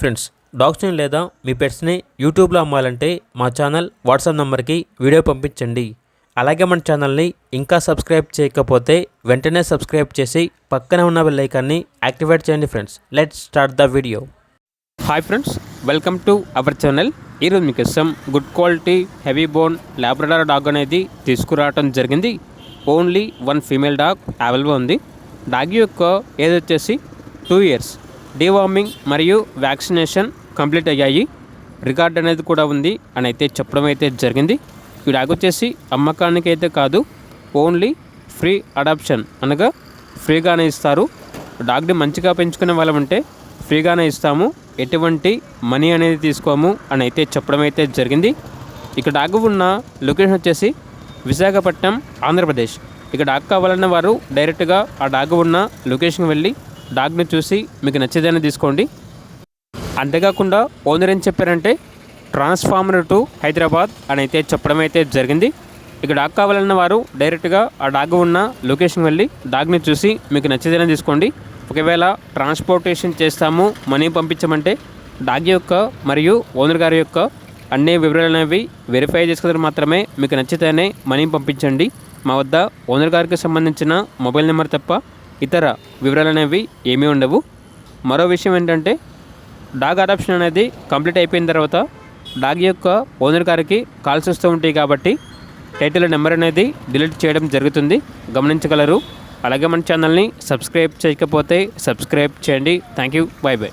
Friends, డాగ్స్ని లేదా మీ పెట్స్ని యూట్యూబ్లో అమ్మాలంటే మా ఛానల్ వాట్సాప్ నెంబర్కి వీడియో పంపించండి. అలాగే మన ఛానల్ని ఇంకా సబ్స్క్రైబ్ చేయకపోతే వెంటనే సబ్స్క్రైబ్ చేసి పక్కనే ఉన్న బెల్ ఐకాన్ని యాక్టివేట్ చేయండి. Friends, let's start the video. Hi friends, welcome to our channel. ఈరోజు మీకోసం good quality heavy bone Labrador dog అనేది తీసుకురావడం జరిగింది. Only one female dog available ఉంది. డాగ్ యొక్క ఏజ్ వచ్చేసి 2 years. డీవార్మింగ్ మరియు వ్యాక్సినేషన్ కంప్లీట్ అయ్యాయి. రికార్డ్ అనేది కూడా ఉంది అని అయితే చెప్పడం అయితే జరిగింది. ఈ డాగ్ వచ్చేసి అమ్మకానికి అయితే కాదు, ఓన్లీ ఫ్రీ అడాప్షన్ అనగా ఫ్రీగానే ఇస్తారు. డాగ్ని మంచిగా పెంచుకునే వాళ్ళమంటే ఫ్రీగానే ఇస్తాము, ఎటువంటి మనీ అనేది తీసుకోము అని అయితే చెప్పడం అయితే జరిగింది. ఇక డాగ్ ఉన్న లొకేషన్ వచ్చేసి విశాఖపట్నం, ఆంధ్రప్రదేశ్. ఇక డాగ్ కావాలన్న వారు డైరెక్ట్గా ఆ డాగ్ ఉన్న లొకేషన్కి వెళ్ళి డాగ్ని చూసి మీకు నచ్చేదని తీసుకోండి. అంతేకాకుండా ఓనర్ ఏం చెప్పారంటే ట్రాన్స్ఫార్మర్ టు హైదరాబాద్ అని అయితే చెప్పడం అయితే జరిగింది. ఇక డాగ్ కావాలన్న వారు డైరెక్ట్గా ఆ డాగ్ ఉన్న లొకేషన్కి వెళ్ళి డాగ్ని చూసి మీకు నచ్చేదని తీసుకోండి. ఒకవేళ ట్రాన్స్పోర్టేషన్ చేస్తాము, మనీ పంపించమంటే డాగ్ యొక్క మరియు ఓనర్ గారి యొక్క అన్ని వివరాలు అనేవి వెరిఫై చేసుకుని మాత్రమే మీకు నచ్చితేనే మనీ పంపించండి. మా వద్ద ఓనర్ గారికి సంబంధించిన మొబైల్ నెంబర్ తప్ప ఇతర వివరాలు అనేవి ఏమీ ఉండవు. మరో విషయం ఏంటంటే డాగ్ అడాప్షన్ అనేది కంప్లీట్ అయిపోయిన తర్వాత డాగ్ యొక్క ఓనర్ గారికి కాల్స్ వస్తూ ఉంటాయి కాబట్టి టైటిల్ నెంబర్ అనేది డిలీట్ చేయడం జరుగుతుంది, గమనించగలరు. అలాగే మన ఛానల్ని సబ్స్క్రైబ్ చేయకపోతే సబ్స్క్రైబ్ చేయండి. Thank you, by by.